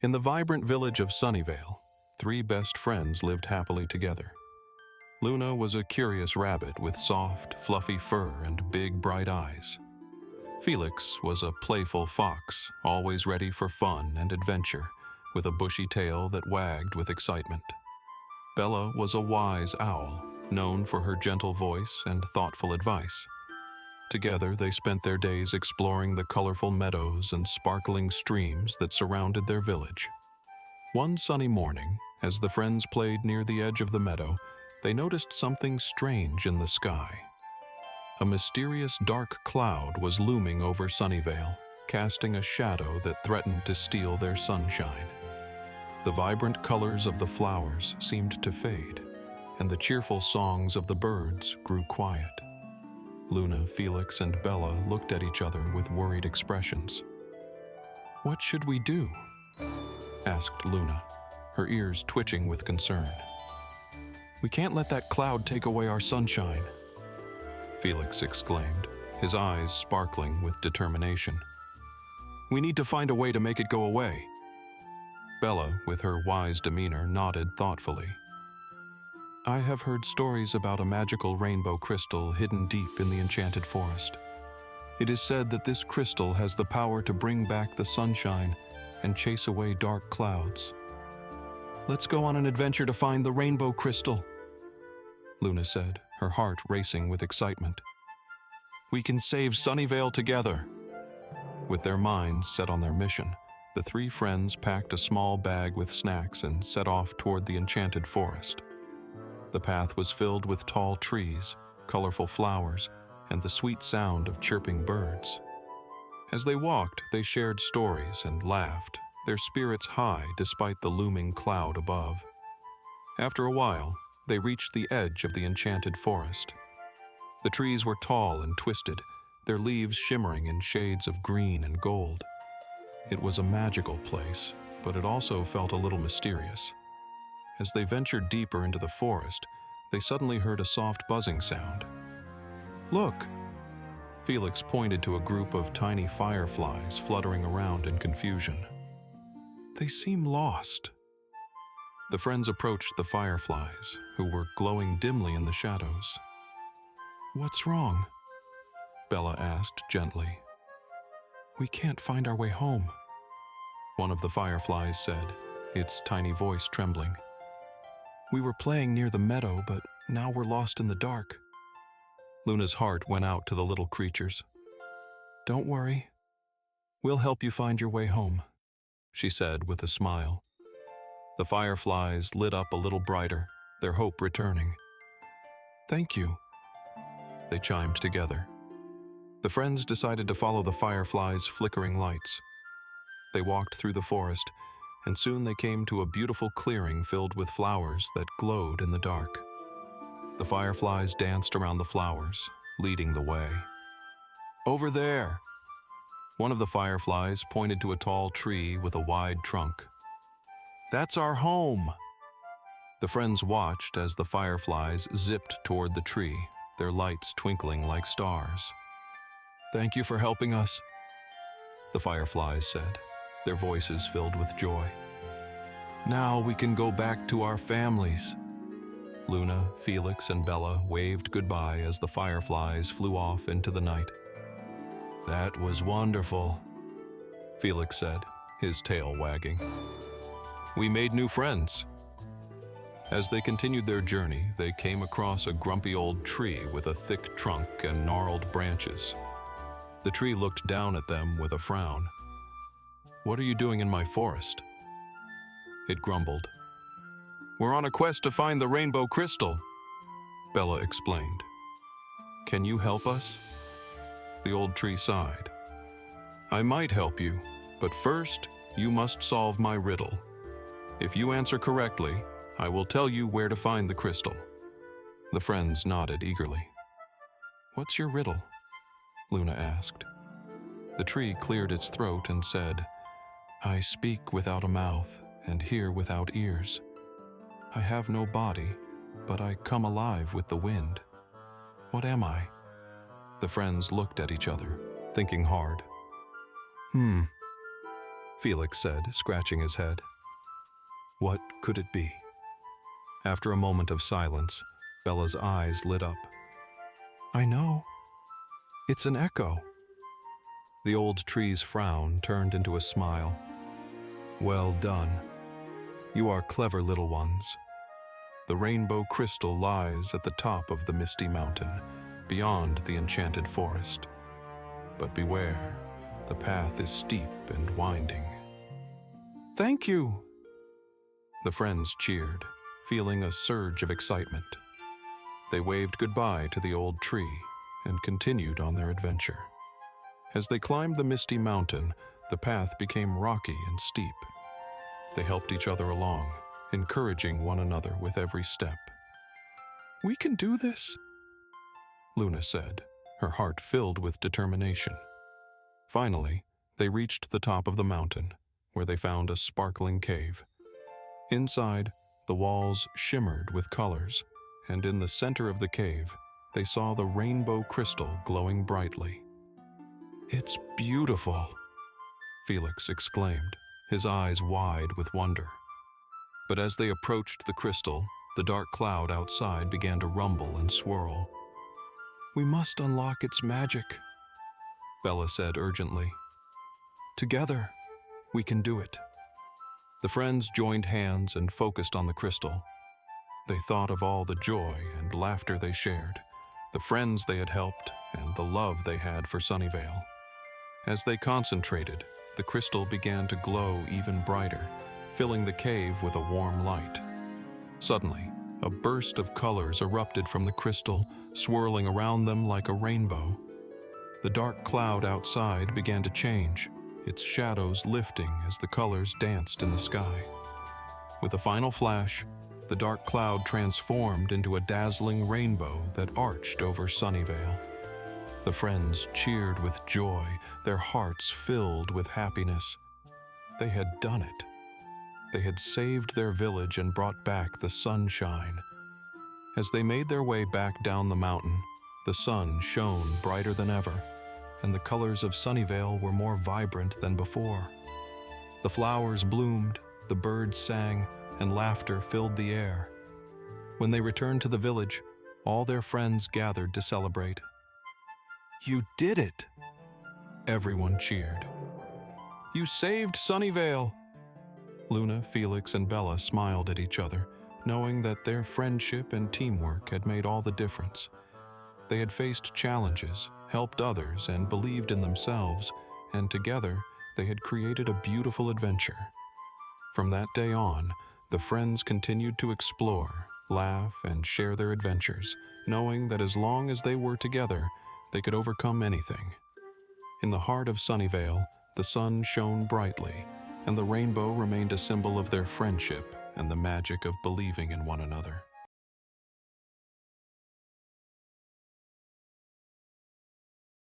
In the vibrant village of Sunnyvale, three best friends lived happily together. Luna was a curious rabbit with soft, fluffy fur and big, bright eyes. Felix was a playful fox, always ready for fun and adventure, with a bushy tail that wagged with excitement. Bella was a wise owl, known for her gentle voice and thoughtful advice. Together, they spent their days exploring the colorful meadows and sparkling streams that surrounded their village. One sunny morning, as the friends played near the edge of the meadow, they noticed something strange in the sky. A mysterious dark cloud was looming over Sunnyvale, casting a shadow that threatened to steal their sunshine. The vibrant colors of the flowers seemed to fade, and the cheerful songs of the birds grew quiet. Luna, Felix, and Bella looked at each other with worried expressions. "What should we do?" asked Luna, her ears twitching with concern. "We can't let that cloud take away our sunshine," Felix exclaimed, his eyes sparkling with determination. "We need to find a way to make it go away." Bella, with her wise demeanor, nodded thoughtfully. "I have heard stories about a magical rainbow crystal hidden deep in the enchanted forest. It is said that this crystal has the power to bring back the sunshine and chase away dark clouds. Let's go on an adventure to find the rainbow crystal," Luna said, her heart racing with excitement. "We can save Sunnyvale together." With their minds set on their mission, the three friends packed a small bag with snacks and set off toward the enchanted forest. The path was filled with tall trees, colorful flowers, and the sweet sound of chirping birds. As they walked, they shared stories and laughed, their spirits high despite the looming cloud above. After a while, they reached the edge of the enchanted forest. The trees were tall and twisted, their leaves shimmering in shades of green and gold. It was a magical place, but it also felt a little mysterious. As they ventured deeper into the forest, they suddenly heard a soft buzzing sound. "Look!" Felix pointed to a group of tiny fireflies fluttering around in confusion. "They seem lost." The friends approached the fireflies, who were glowing dimly in the shadows. "What's wrong?" Bella asked gently. "We can't find our way home," one of the fireflies said, its tiny voice trembling. "We were playing near the meadow, but now we're lost in the dark." Luna's heart went out to the little creatures. "Don't worry. We'll help you find your way home," she said with a smile. The fireflies lit up a little brighter, their hope returning. "Thank you," they chimed together. The friends decided to follow the fireflies' flickering lights. They walked through the forest, and soon they came to a beautiful clearing filled with flowers that glowed in the dark. The fireflies danced around the flowers, leading the way. "Over there!" One of the fireflies pointed to a tall tree with a wide trunk. "That's our home!" The friends watched as the fireflies zipped toward the tree, their lights twinkling like stars. "Thank you for helping us," the fireflies said, their voices filled with joy. "Now we can go back to our families." Luna, Felix, and Bella waved goodbye as the fireflies flew off into the night. "That was wonderful," Felix said, his tail wagging. "We made new friends." As they continued their journey, they came across a grumpy old tree with a thick trunk and gnarled branches. The tree looked down at them with a frown. "What are you doing in my forest?" it grumbled. "We're on a quest to find the rainbow crystal," Bella explained. "Can you help us?" The old tree sighed. "I might help you, but first you must solve my riddle. If you answer correctly, I will tell you where to find the crystal." The friends nodded eagerly. "What's your riddle?" Luna asked. The tree cleared its throat and said, "I speak without a mouth and hear without ears. I have no body, but I come alive with the wind. What am I?" The friends looked at each other, thinking hard. Felix said, scratching his head. What could it be? After a moment of silence, Bella's eyes lit up. I know. It's an echo. The old tree's frown turned into a smile. Well done. You are clever little ones. The rainbow crystal lies at the top of the misty mountain, beyond the enchanted forest. But beware, the path is steep and winding. Thank you! The friends cheered, feeling a surge of excitement. They waved goodbye to the old tree and continued on their adventure. As they climbed the misty mountain, the path became rocky and steep. They helped each other along, encouraging one another with every step. We can do this, Luna said, her heart filled with determination. Finally, they reached the top of the mountain, where they found a sparkling cave. Inside, the walls shimmered with colors, and in the center of the cave, they saw the rainbow crystal glowing brightly. It's beautiful, Felix exclaimed, his eyes wide with wonder. But as they approached the crystal, the dark cloud outside began to rumble and swirl. We must unlock its magic, Bella said urgently. Together, we can do it. The friends joined hands and focused on the crystal. They thought of all the joy and laughter they shared, the friends they had helped, and the love they had for Sunnyvale. As they concentrated, the crystal began to glow even brighter, filling the cave with a warm light. Suddenly, a burst of colors erupted from the crystal, swirling around them like a rainbow. The dark cloud outside began to change, its shadows lifting as the colors danced in the sky. With a final flash, the dark cloud transformed into a dazzling rainbow that arched over Sunnyvale. The friends cheered with joy, their hearts filled with happiness. They had done it. They had saved their village and brought back the sunshine. As they made their way back down the mountain, the sun shone brighter than ever, and the colors of Sunnyvale were more vibrant than before. The flowers bloomed, the birds sang, and laughter filled the air. When they returned to the village, all their friends gathered to celebrate. You did it! Everyone cheered. You saved Sunnyvale! Luna, Felix, and Bella smiled at each other, knowing that their friendship and teamwork had made all the difference. They had faced challenges, helped others, and believed in themselves, and together they had created a beautiful adventure. From that day on, the friends continued to explore, laugh, and share their adventures, knowing that as long as they were together, they could overcome anything. In the heart of Sunnyvale, the sun shone brightly, and the rainbow remained a symbol of their friendship and the magic of believing in one another.